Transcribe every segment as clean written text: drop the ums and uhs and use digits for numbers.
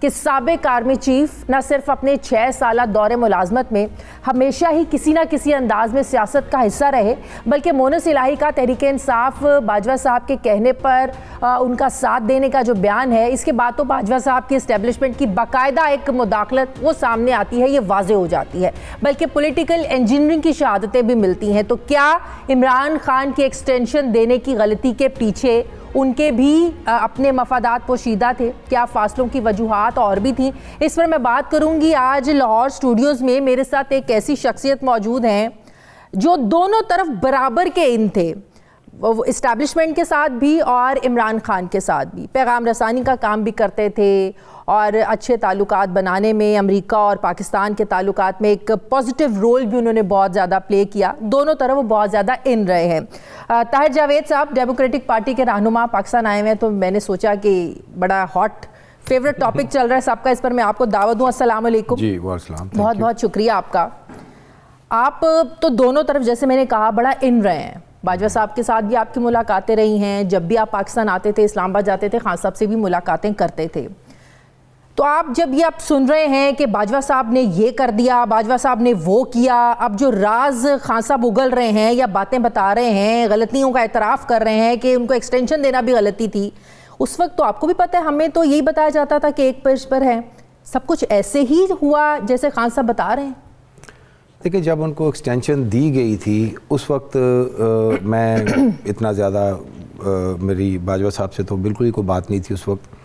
کہ سابق army chief نہ صرف اپنے 6 سالہ دور ملازمت میں ہمیشہ ہی کسی نہ کسی انداز میں سیاست کا حصہ رہے، بلکہ مونس الہی کا تحریک انصاف باجوہ صاحب کے کہنے پر ان کا ساتھ دینے کا جو بیان ہے، اس کے بعد تو باجوہ صاحب کی اسٹیبلشمنٹ کی باقاعدہ ایک مداخلت وہ سامنے آتی ہے، یہ واضح ہو جاتی ہے، بلکہ پولیٹیکل انجینئرنگ کی شہادتیں بھی ملتی ہیں۔ تو کیا عمران خان کی ایکسٹینشن دینے کی غلطی کے پیچھے ان کے بھی اپنے مفادات پوشیدہ تھے؟ کیا فاصلوں کی وجوہات اور بھی تھیں؟ اس پر میں بات کروں گی۔ آج لاہور سٹوڈیوز میں میرے ساتھ ایک ایسی شخصیت موجود ہیں جو دونوں طرف برابر کے ان تھے، اسٹیبلشمنٹ کے ساتھ بھی اور عمران خان کے ساتھ بھی، پیغام رسانی کا کام بھی کرتے تھے اور اچھے تعلقات بنانے میں امریکہ اور پاکستان کے تعلقات میں ایک پازیٹیو رول بھی انہوں نے بہت زیادہ پلے کیا۔ دونوں طرف وہ بہت زیادہ ان رہے ہیں۔ طاہر جاوید صاحب ڈیموکریٹک پارٹی کے رہنما پاکستان آئے ہوئے ہیں، تو میں نے سوچا کہ بڑا ہاٹ فیوریٹ ٹاپک چل رہا ہے سب کا، اس پر میں آپ کو دعوت دوں۔ السلام علیکم۔ جی وعلیکم، بہت بہت شکریہ آپ کا۔ آپ تو دونوں طرف جیسے میں نے کہا بڑا ان رہے ہیں، باجوہ صاحب کے ساتھ بھی آپ کی ملاقاتیں رہی ہیں، جب بھی آپ پاکستان آتے تھے، اسلام آباد جاتے تھے، خان صاحب سے بھی ملاقاتیں کرتے تھے۔ تو آپ جب یہ آپ سن رہے ہیں کہ باجوہ صاحب نے یہ کر دیا، باجوہ صاحب نے وہ کیا، اب جو راز خان صاحب اگل رہے ہیں یا باتیں بتا رہے ہیں، غلطیوں کا اعتراف کر رہے ہیں کہ ان کو ایکسٹینشن دینا بھی غلطی تھی، اس وقت تو آپ کو بھی پتہ ہے، ہمیں تو یہی بتایا جاتا تھا کہ ایک پیج پر ہے، سب کچھ ایسے ہی ہوا جیسے خان صاحب بتا رہے ہیں؟ دیکھیں، جب ان کو ایکسٹینشن دی گئی تھی اس وقت میں اتنا زیادہ میری باجوہ صاحب سے تو بالکل ہی کوئی بات نہیں تھی اس وقت،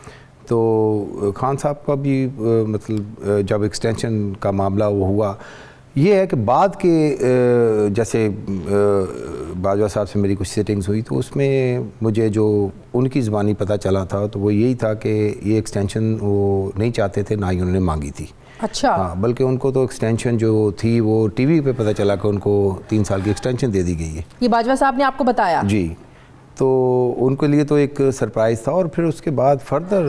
تو خان صاحب کا بھی مطلب جب ایکسٹینشن کا معاملہ وہ ہوا، یہ ہے کہ بعد کے جیسے باجوہ صاحب سے میری کچھ سیٹنگز ہوئی تو اس میں مجھے جو ان کی زبانی پتہ چلا تھا تو وہ یہی تھا کہ یہ ایکسٹینشن وہ نہیں چاہتے تھے، نہ ہی انہوں نے مانگی تھی۔ اچھا، ہاں، بلکہ ان کو تو ایکسٹینشن جو تھی وہ ٹی وی پہ پتہ چلا کہ ان کو 3 سال کی ایکسٹینشن دے دی گئی ہے۔ یہ باجوہ صاحب نے آپ کو بتایا؟ جی، تو ان کے لیے تو ایک سرپرائز تھا، اور پھر اس کے بعد فردر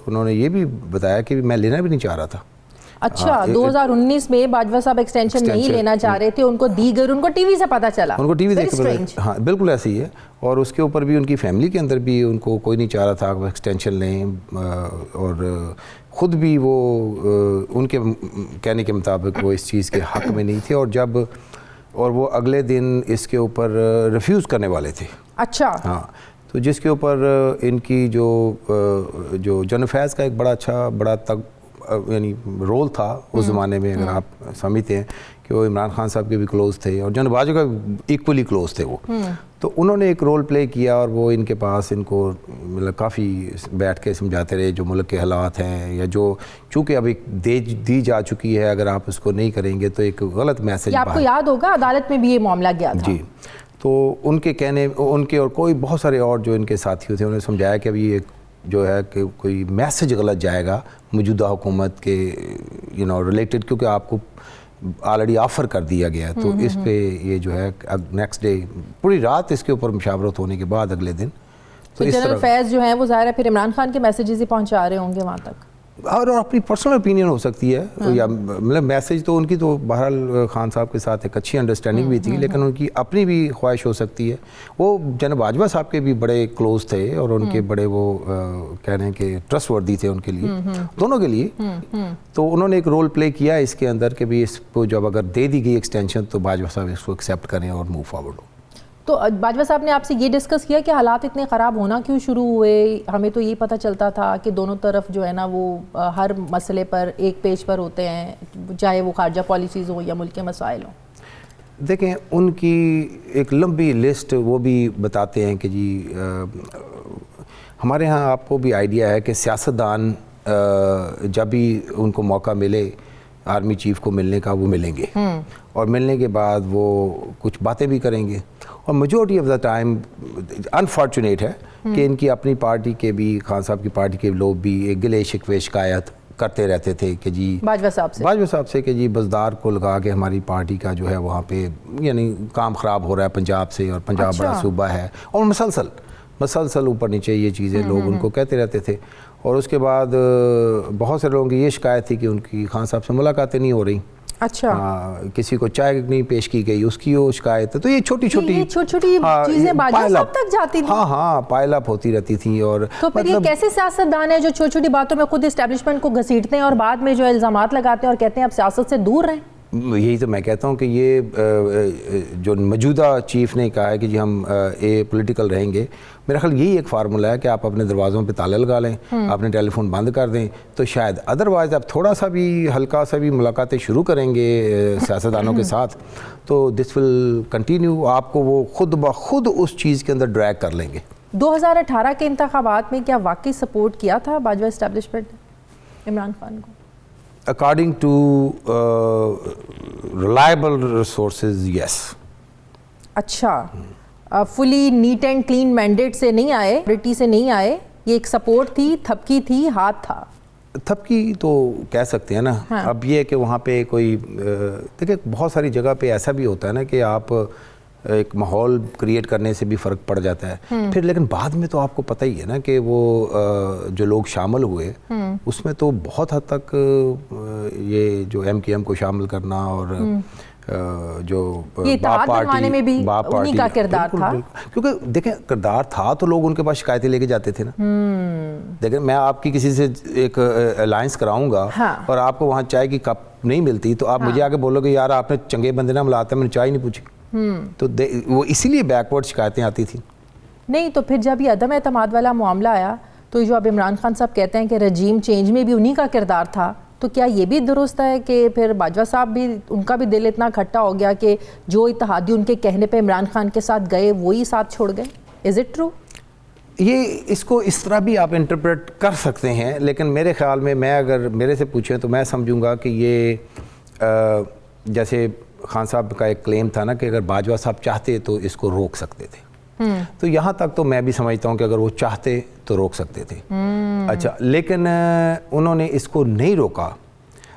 انہوں نے یہ بھی بتایا کہ میں لینا بھی نہیں چاہ رہا تھا۔ اچھا، 2019 میں باجوہ صاحب ایکسٹینشن نہیں لینا چاہ رہے تھے، ان کو دی گئی، ان کو ٹی وی سے پتہ چلا، ان کو ٹی وی دیکھ کے، ہاں بالکل ایسے ہی ہے، اور اس کے اوپر بھی ان کی فیملی کے اندر بھی ان کو کوئی نہیں چاہ رہا تھا کہ ایکسٹینشن لیں، اور خود بھی وہ ان کے کہنے کے مطابق وہ اس چیز کے حق میں نہیں تھے، اور وہ اگلے دن اس کے اوپر ریفیوز کرنے والے تھے۔ اچھا، ہاں، تو جس کے اوپر ان کی جو جنرل فیض کا ایک بڑا یعنی رول تھا اس زمانے میں، اگر آپ سمجھتے ہیں کہ وہ عمران خان صاحب کے بھی کلوز تھے اور جنرل باجوہ کا ایکولی کلوز تھے وہ، تو انہوں نے ایک رول پلے کیا، اور وہ ان کے پاس ان کو مطلب کافی بیٹھ کے سمجھاتے رہے جو ملک کے حالات ہیں، یا جو چونکہ اب ایک دی جا چکی ہے، اگر آپ اس کو نہیں کریں گے تو ایک غلط میسج۔ آپ کو یاد ہوگا عدالت میں بھی یہ معاملہ گیا تھا۔ جی، تو ان کے کہنے، ان کے اور کوئی بہت سارے اور جو ان کے ساتھی تھے، انہوں نے سمجھایا کہ ابھی ایک جو ہے کہ کوئی میسج غلط جائے گا موجودہ حکومت کے ریلیٹڈ، کیونکہ آپ کو آلریڈی آفر کر دیا گیا، تو اس پہ یہ جو ہے نیکسٹ ڈے پوری رات اس کے اوپر مشاورت ہونے کے بعد اگلے دن تو جنرل فیض جو ہیں وہ ظاہر ہے پھر عمران خان کے میسیجز ہی پہنچا رہے ہوں گے وہاں تک، اور اپنی پرسنل اوپینین ہو سکتی ہے، یا مطلب میسیج تو ان کی تو بہرحال خان صاحب کے ساتھ ایک اچھی انڈرسٹینڈنگ بھی تھی، لیکن ان کی اپنی بھی خواہش ہو سکتی ہے۔ وہ جناب باجوہ صاحب کے بھی بڑے کلوز تھے، اور ان کے بڑے وہ کہہ رہے ہیں کہ ٹرسٹ وردی تھے ان کے لیے، دونوں کے لیے، تو انہوں نے ایک رول پلے کیا اس کے اندر کہ بھی اس کو جب اگر دے دی گئی ایکسٹینشن تو باجوہ صاحب اس کو ایکسیپٹ کریں اور موو فارورڈ ہو۔ تو باجوہ صاحب نے آپ سے یہ ڈسکس کیا کہ حالات اتنے خراب ہونا کیوں شروع ہوئے؟ ہمیں تو یہ پتہ چلتا تھا کہ دونوں طرف جو ہے نا وہ ہر مسئلے پر ایک پیج پر ہوتے ہیں، چاہے وہ خارجہ پالیسیز ہوں یا ملک کے مسائل ہوں۔ دیکھیں، ان کی ایک لمبی لسٹ وہ بھی بتاتے ہیں کہ جی ہمارے ہاں آپ کو بھی آئیڈیا ہے کہ سیاستدان جب بھی ان کو موقع ملے آرمی چیف کو ملنے کا، وہ ملیں گے، اور ملنے کے بعد وہ کچھ باتیں بھی کریں گے، اور majority of the time unfortunate ہے کہ ان کی اپنی پارٹی کے بھی، خان صاحب کی پارٹی کے لوگ بھی ایک گلے شکوے شکایت کرتے رہتے تھے کہ جی باجوہ صاحب سے کہ جی بزدار کو لگا کے ہماری پارٹی کا جو ہے وہاں پہ یعنی کام خراب ہو رہا ہے پنجاب سے، اور پنجاب بڑا صوبہ ہے، اور مسلسل اوپر نیچے یہ چیزیں لوگ ان کو کہتے رہتے تھے۔ اور اس کے بعد بہت سے لوگوں کی یہ شکایت تھی کہ ان کی خان صاحب سے ملاقاتیں نہیں ہو رہی، اچھا کسی کو چائے نہیں پیش کی گئی اس کی وہ شکایت ہے. تو یہ چھوٹی چھوٹی چیزیں باجوہ صاحب تک جاتی تھی. ہاں پائل اپ ہوتی رہتی تھی. اور تو پھر یہ کیسے سیاستدان ہیں جو چھوٹی چھوٹی باتوں میں خود اسٹیبلشمنٹ کو گھسیٹتے ہیں اور بعد میں جو الزامات لگاتے ہیں اور کہتے ہیں اب سیاست سے دور رہیں؟ یہی تو میں کہتا ہوں کہ یہ جو موجودہ چیف نے کہا ہے کہ جی ہم پولیٹیکل رہیں گے, میرا خیال یہی ایک فارمولہ ہے کہ آپ اپنے دروازوں پہ تالے لگا لیں, اپنے ٹیلی فون بند کر دیں, تو شاید ادروائز آپ تھوڑا سا بھی ہلکا سا بھی ملاقاتیں شروع کریں گے سیاستدانوں کے ساتھ تو دس ول کنٹینیو, آپ کو وہ خود بخود اس چیز کے اندر ڈریگ کر لیں گے. 2018 کے انتخابات میں کیا واقعی سپورٹ کیا تھا باجوہ اسٹیبلشمنٹ نے عمران خان کو؟ According to reliable resources, yes. اچھا فلی نیٹ اینڈ کلین مینڈیٹ سے نہیں آئے, پارٹی سے نہیں آئے, یہ ایک سپورٹ تھی, تھپکی تھی, ہاتھ تھا. تھپکی تو کہہ سکتے ہیں نا. اب یہ کہ وہاں پہ کوئی دیکھیں بہت ساری جگہ پہ ایسا بھی ہوتا ہے نا کہ آپ ایک ماحول کریٹ کرنے سے بھی فرق پڑ جاتا ہے پھر, لیکن بعد میں تو آپ کو پتہ ہی ہے نا کہ وہ جو لوگ شامل ہوئے اس میں تو بہت حد تک یہ جو ایم کیو ایم کو شامل کرنا اور جو باپ پارٹی کا کردار تھا, کیونکہ دیکھیں کردار تھا تو لوگ ان کے پاس شکایتیں لے کے جاتے تھے نا. دیکھیں میں آپ کی کسی سے ایک الائنس کراؤں گا اور آپ کو وہاں چائے کی کپ نہیں ملتی تو آپ مجھے آگے بولو گے یار آپ نے چنگے بندے نہ ملاتے, میں نے چائے نہیں پوچھی. تو وہ اسی لیے بیکورڈ شکایتیں آتی تھیں. نہیں تو پھر جب یہ عدم اعتماد والا معاملہ آیا تو جو اب عمران خان صاحب کہتے ہیں کہ رجیم چینج میں بھی انہی کا کردار تھا, تو کیا یہ بھی درست ہے کہ پھر باجوہ صاحب بھی ان کا بھی دل اتنا کھٹا ہو گیا کہ جو اتحادی ان کے کہنے پہ عمران خان کے ساتھ گئے وہی ساتھ چھوڑ گئے؟ Is it true? یہ اس کو اس طرح بھی آپ انٹرپریٹ کر سکتے ہیں, لیکن میرے خیال میں اگر میرے سے پوچھیں تو میں سمجھوں گا کہ یہ جیسے خان صاحب کا ایک کلیم تھا نا کہ اگر باجوہ صاحب چاہتے تو اس کو روک سکتے تھے, تو یہاں تک تو میں بھی سمجھتا ہوں کہ اگر وہ چاہتے تو روک سکتے تھے. اچھا لیکن انہوں نے اس کو نہیں روکا,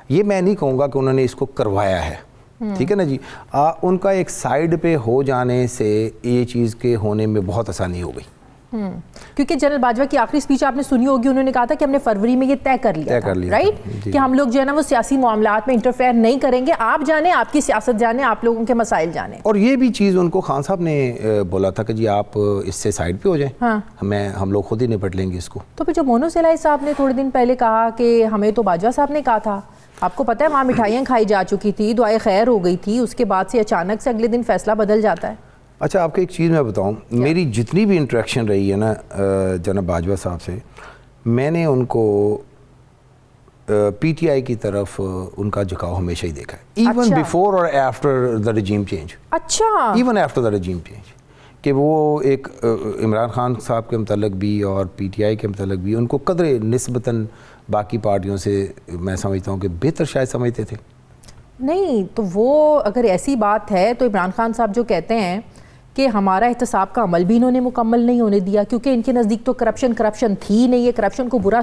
یہ میں نہیں کہوں گا کہ انہوں نے اس کو کروایا ہے, ٹھیک ہے نا جی. ان کا ایک سائیڈ پہ ہو جانے سے یہ چیز کے ہونے میں بہت آسانی ہو گئی. کیونکہ جنرل باجوہ کی آخری سپیچ آپ نے سنی ہوگی, انہوں نے کہا تھا کہ ہم نے فروری میں یہ طے کر لیا تھا رائٹ کہ ہم لوگ جو ہے نا وہ سیاسی معاملات میں انٹرفیئر نہیں کریں گے, آپ جانیں, آپ کی سیاست جانیں, آپ لوگوں کے مسائل جانیں. اور یہ بھی چیز ان کو خان صاحب نے بولا تھا کہ جی آپ اس سے سائیڈ پہ ہو جائیں, ہم لوگ خود ہی نپٹ لیں گے اس کو. تو پھر جو مونو سلائی صاحب نے تھوڑے دن پہلے کہا کہ ہمیں تو باجوہ صاحب نے کہا تھا, آپ کو پتہ ہے وہاں مٹھائیاں کھائی جا چکی تھی, دعائے خیر ہو گئی تھی, اس کے بعد سے اچانک سے اگلے دن فیصلہ بدل جاتا ہے. اچھا آپ کو ایک چیز میں بتاؤں, میری جتنی بھی انٹریکشن رہی ہے نا جناب باجوہ صاحب سے, میں نے ان کو پی ٹی آئی کی طرف ان کا جھکاؤ ہمیشہ ہی دیکھا ہے, ایون بیفور اور آفٹر دا رجیم چینج. اچھا even after the regime change, کہ وہ ایک عمران خان صاحب کے متعلق بھی اور پی ٹی آئی کے متعلق بھی ان کو قدر نسبتاً باقی پارٹیوں سے میں سمجھتا ہوں کہ بہتر شاید سمجھتے تھے. نہیں تو وہ اگر ایسی بات ہے تو عمران خان صاحب جو کہتے ہیں کہ ہمارا احتساب کا عمل بھی انہوں نے مکمل نہیں ہونے دیا کیونکہ ان کے نزدیک تو کرپشن تھی نہیں, یہ کرپشن کو برا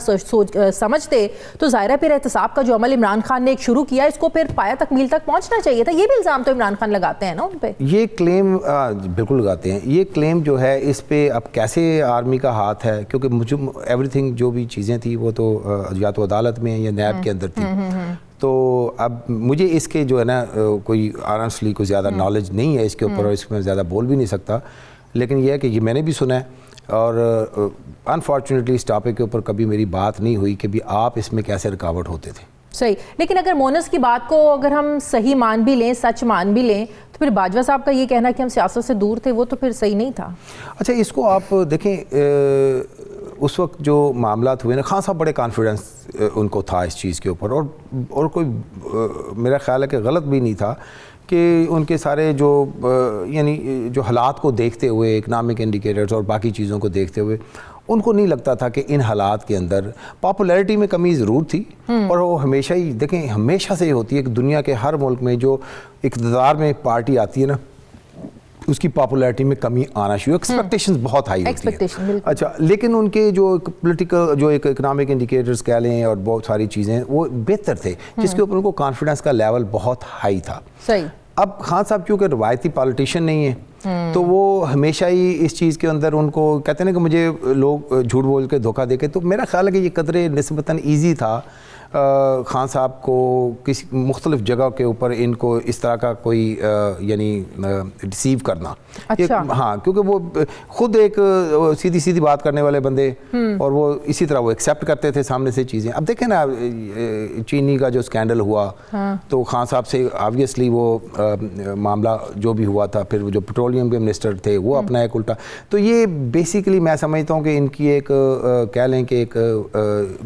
سمجھتے, تو ظاہر ہے پھر احتساب کا جو عمل عمران خان نے ایک شروع کیا اس کو پھر پایا تکمیل تک پہنچنا چاہیے تھا. یہ بھی الزام تو عمران خان لگاتے ہیں نا ان پہ. یہ کلیم بالکل لگاتے ہیں, یہ کلیم جو ہے اس پہ اب کیسے آرمی کا ہاتھ ہے, کیونکہ مجھے ایوری تھنگ جو بھی چیزیں تھیں وہ تو یا تو عدالت میں یا نیب کے اندر تھی, تو اب مجھے اس کے جو ہے نا کوئی آنیسٹلی کوئی زیادہ نالج نہیں ہے اس کے اوپر, اور اس میں زیادہ بول بھی نہیں سکتا, لیکن یہ ہے کہ یہ میں نے بھی سنا ہے, اور انفارچونیٹلی اس ٹاپک کے اوپر کبھی میری بات نہیں ہوئی کہ بھی آپ اس میں کیسے رکاوٹ ہوتے تھے. صحیح, لیکن اگر مونس کی بات کو اگر ہم صحیح مان بھی لیں, سچ مان بھی لیں, تو پھر باجوہ صاحب کا یہ کہنا کہ ہم سیاست سے دور تھے وہ تو پھر صحیح نہیں تھا. اچھا اس کو آپ دیکھیں, اس وقت جو معاملات ہوئے نا, خان صاحب بڑے کانفیڈنس ان کو تھا اس چیز کے اوپر, اور کوئی میرا خیال ہے کہ غلط بھی نہیں تھا کہ ان کے سارے جو یعنی جو حالات کو دیکھتے ہوئے, اکنامک انڈیکیٹرز اور باقی چیزوں کو دیکھتے ہوئے, ان کو نہیں لگتا تھا کہ ان حالات کے اندر پاپولیرٹی میں کمی ضرور تھی, اور وہ ہمیشہ ہی دیکھیں ہمیشہ سے ہی ہوتی ہے کہ دنیا کے ہر ملک میں جو اقتدار میں پارٹی آتی ہے نا اس کی پاپولیرٹی میں کمی آنا شروع, ایکسپیکٹیشنز بہت ہائی ہوتی ہیں. اچھا لیکن ان کے جو پولیٹیکل جو ایک اکنامک انڈیکیٹرز کہہ لیں اور بہت ساری چیزیں وہ بہتر تھے, جس کے اوپر ان کو کانفیڈنس کا لیول بہت ہائی تھا. صحیح. اب خان صاحب کیونکہ روایتی پالیٹیشین نہیں ہے تو وہ ہمیشہ ہی اس چیز کے اندر ان کو کہتے ہیں نا کہ مجھے لوگ جھوٹ بول کے دھوکہ دے کے, تو میرا خیال ہے کہ یہ قدرے نسبتاً ایزی تھا خان صاحب کو کسی مختلف جگہ کے اوپر ان کو اس طرح کا کوئی یعنی ڈیسیو کرنا. اچھا. ہاں, کیونکہ وہ خود ایک سیدھی سیدھی بات کرنے والے بندے, اور وہ اسی طرح وہ ایکسیپٹ کرتے تھے سامنے سے چیزیں. اب دیکھیں نا چینی کا جو اسکینڈل ہوا تو خان صاحب سے آبویسلی وہ معاملہ جو بھی ہوا تھا, پھر وہ جو پیٹرولیم کے منسٹر تھے وہ اپنا ایک الٹا. تو یہ بیسیکلی میں سمجھتا ہوں کہ ان کی ایک کہہ لیں کہ ایک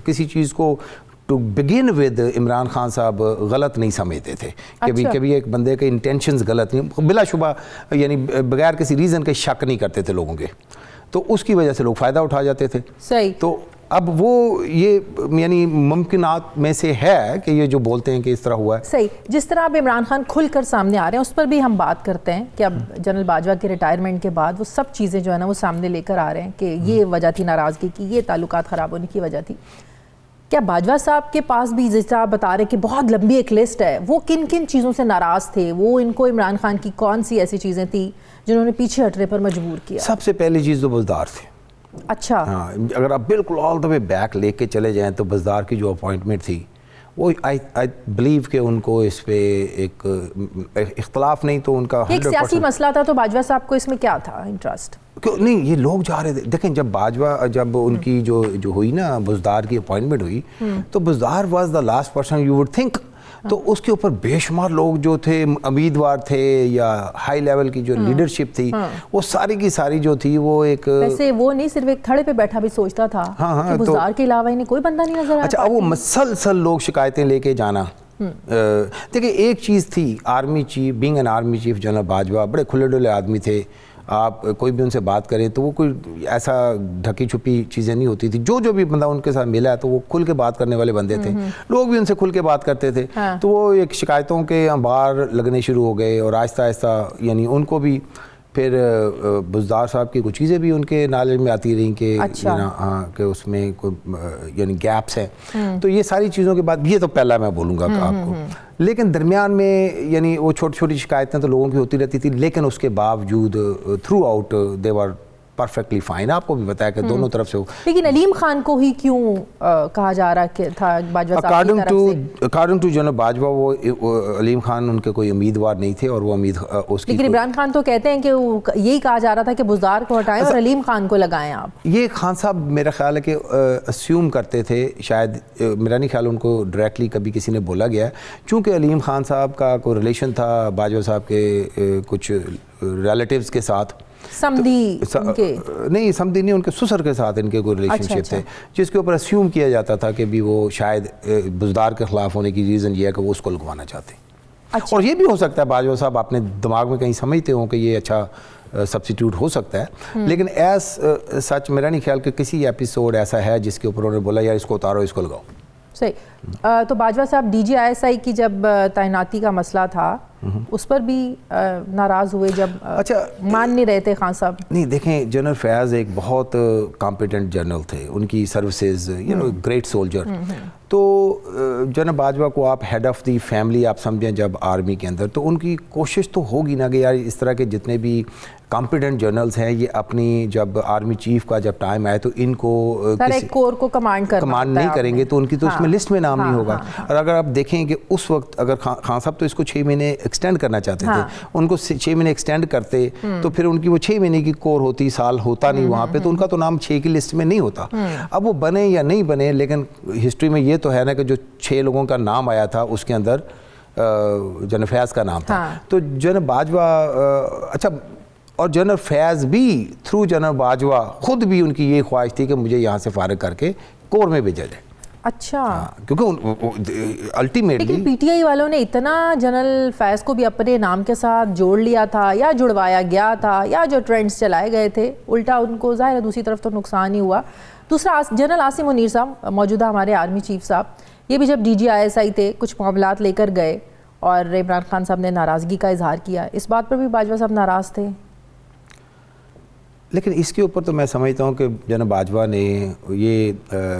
کسی چیز کو to begin with Imran Khan صاحب غلط نہیں سمجھتے تھے کہ کبھی ایک بندے کے انٹینشنز غلط نہیں, بلا شبہ یعنی بغیر کسی ریزن کے شک نہیں کرتے تھے لوگوں کے, تو اس کی وجہ سے لوگ فائدہ اٹھا جاتے تھے. صحیح. تو اب وہ یہ یعنی ممکنات میں سے ہے کہ یہ جو بولتے ہیں کہ اس طرح ہوا ہے. صحیح. جس طرح اب عمران خان کھل کر سامنے آ رہے ہیں اس پر بھی ہم بات کرتے ہیں کہ اب جنرل باجوہ کے ریٹائرمنٹ کے بعد وہ سب چیزیں جو ہے نا وہ سامنے لے کر آ رہے ہیں کہ یہ وجہ تھی ناراضگی کی, یہ تعلقات خراب ہونے کی وجہ تھی. کیا باجوہ صاحب کے پاس بھی جیسے آپ بتا رہے کہ بہت لمبی ایک لسٹ ہے, وہ کن کن چیزوں سے ناراض تھے, وہ ان کو عمران خان کی کون سی ایسی چیزیں تھیں جنہوں نے پیچھے ہٹنے پر مجبور کیا؟ سب سے پہلی چیز تو بزدار تھے. اچھا. ہاں, اگر آپ بالکل آل دا وے بیک لے کے چلے جائیں تو بزدار کی جو اپوائنٹمنٹ تھی وہ آئی بلیو کہ ان کو اس پہ ایک اختلاف نہیں تو ان کا 100% ایک سیاسی مسئلہ تھا, تو باجوہ صاحب کو اس میں کیا تھا انٹرسٹ؟ نہیں, یہ لوگ جا رہے تھے. دیکھیں جب باجوہ جب ان کی جو ہوئی نا بزدار کی اپوائنٹمنٹ ہوئی تو Buzdar was the last person you would think, تو اس کے اوپر بے شمار لوگ جو تھے امیدوار تھے یا ہائی لیول کی جو لیڈرشپ تھی وہ ساری کی ساری جو تھی وہ ایک ویسے وہ نہیں صرف ایک تھڑے پہ بیٹھا بھی سوچتا تھا کہ بزدار کے علاوہ انہیں کوئی بندہ نہیں نظر آیا. اچھا, وہ مسلسل لوگ شکایتیں لے کے جانا. دیکھیں ایک چیز تھی, army chief being an army chief general Bajwa بڑے کھلے ڈلے آدمی تھے. آپ کوئی بھی ان سے بات کریں تو وہ کوئی ایسا ڈھکی چھپی چیزیں نہیں ہوتی تھی. جو بھی بندہ ان کے ساتھ ملا ہے تو وہ کھل کے بات کرنے والے بندے تھے, لوگ بھی ان سے کھل کے بات کرتے تھے. تو وہ ایک شکایتوں کے انبار لگنے شروع ہو گئے, اور آہستہ آہستہ یعنی ان کو بھی پھر بزدار صاحب کی کچھ چیزیں بھی ان کے نالج میں آتی رہیں کہ ہاں کہ اس میں کوئی یعنی گیپس ہیں. تو یہ ساری چیزوں کے بعد یہ تو پہلا میں بولوں گا آپ کو. لیکن درمیان میں یعنی وہ چھوٹی چھوٹی شکایتیں تو لوگوں کی ہوتی رہتی تھی, لیکن اس کے باوجود تھرو آؤٹ دے ور پرفیکٹلی فائن. آپ کو بھی بتایا کہ دونوں طرف سے ہو. لیکن علیم خان کو ہی کیوں کہا جا رہا کہ تھا باجوہ صاحب کی طرف سے؟ اکارڈنگ ٹو جنرل باجوہ وہ علیم خان ان کے کوئی امیدوار نہیں تھے, اور وہ اس کی. لیکن عمران خان تو کہتے ہیں کہ یہی کہا جا رہا تھا کہ بزدار کو ہٹائیں اور علیم خان کو لگائیں آپ. یہ خان صاحب میرا خیال ہے کہ اسیوم کرتے تھے, شاید میرا نہیں خیال ان کو ڈائریکٹلی کبھی کسی نے بولا گیا ہے, چونکہ علیم خان صاحب کا کوئی ریلیشن تھا باجوہ صاحب کے کچھ ریلیٹیوز کے ساتھ. سمدھی نہیں, سمدھی نہیں, ان کے سسر کے ساتھ ان کے کوئی ریلیشن شپ تھے, جس کے اوپر اسیوم کیا جاتا تھا کہ بھی وہ شاید بزدار کے خلاف ہونے کی ریزن یہ ہے کہ وہ اس کو لگوانا چاہتے ہیں. اور یہ بھی ہو سکتا ہے باجوہ صاحب اپنے دماغ میں کہیں سمجھتے ہوں کہ یہ اچھا سبسٹیٹیوٹ ہو سکتا ہے, لیکن ایز سچ میرا نہیں خیال کہ کسی ایپیسوڈ ایسا ہے جس کے اوپر انہوں نے بولا یار اس کو اتارو, اس کو لگاؤ. صحیح. تو باجوہ صاحب D G I S I کی جب تعیناتی کا مسئلہ تھا اس پر بھی ناراض ہوئے جب مان نہیں رہے تھے خان صاحب؟ نہیں, دیکھیں جنرل فیاض ایک بہت کمپیٹنٹ جنرل تھے, ان کی سروسز گریٹ سولجر. تو جنرل باجوہ کو آپ ہیڈ آف دی فیملی آپ سمجھیں جب آرمی کے اندر, تو ان کی کوشش تو ہوگی نا کہ یار اس طرح کے جتنے بھی کمپیٹنٹ جنرلز ہیں یہ اپنی جب آرمی چیف کا جب ٹائم آئے تو ان کو ایک کور کو کمانڈ نہیں کریں گے تو ان کی تو اس میں لسٹ میں نام نہیں ہوگا. اور اگر آپ دیکھیں کہ اس وقت اگر خان صاحب تو اس کو 6 مہینے ایکسٹینڈ کرنا چاہتے تھے, ان کو 6 مہینے ایکسٹینڈ کرتے تو پھر ان کی وہ 6 مہینے کی کور ہوتی, سال ہوتا نہیں وہاں پہ, تو ان کا تو نام 6 کی لسٹ میں نہیں ہوتا. اب وہ بنے یا نہیں بنے, لیکن ہسٹری میں یہ تو ہے نا کہ جو 6 لوگوں کا نام آیا تھا اس کے اندر جنرل فیاض کا نام تھا. تو جنرل باجوہ اچھا, اور جنرل فیاض بھی تھرو جنرل باجوہ خود بھی ان کی یہ خواہش تھی کہ مجھے یہاں سے فارغ کر کے کور میں بھیجا جائے. اچھا. کیونکہ الٹیمیٹلی پی ٹی آئی والوں نے اتنا جنرل فیاض کو بھی اپنے نام کے ساتھ جوڑ لیا تھا یا جڑوایا گیا تھا, یا جو ٹرینڈز چلائے گئے تھے الٹا ان کو ظاہر ہے دوسری طرف تو نقصان ہی ہوا. دوسرا جنرل عاصم منیر صاحب موجودہ ہمارے آرمی چیف صاحب, یہ بھی جب D G I S I تھے کچھ معاملات لے کر گئے اور عمران خان صاحب نے ناراضگی کا اظہار کیا, اس بات پر بھی باجوہ صاحب ناراض تھے. لیکن اس کے اوپر تو میں سمجھتا ہوں کہ جناب باجوہ نے یہ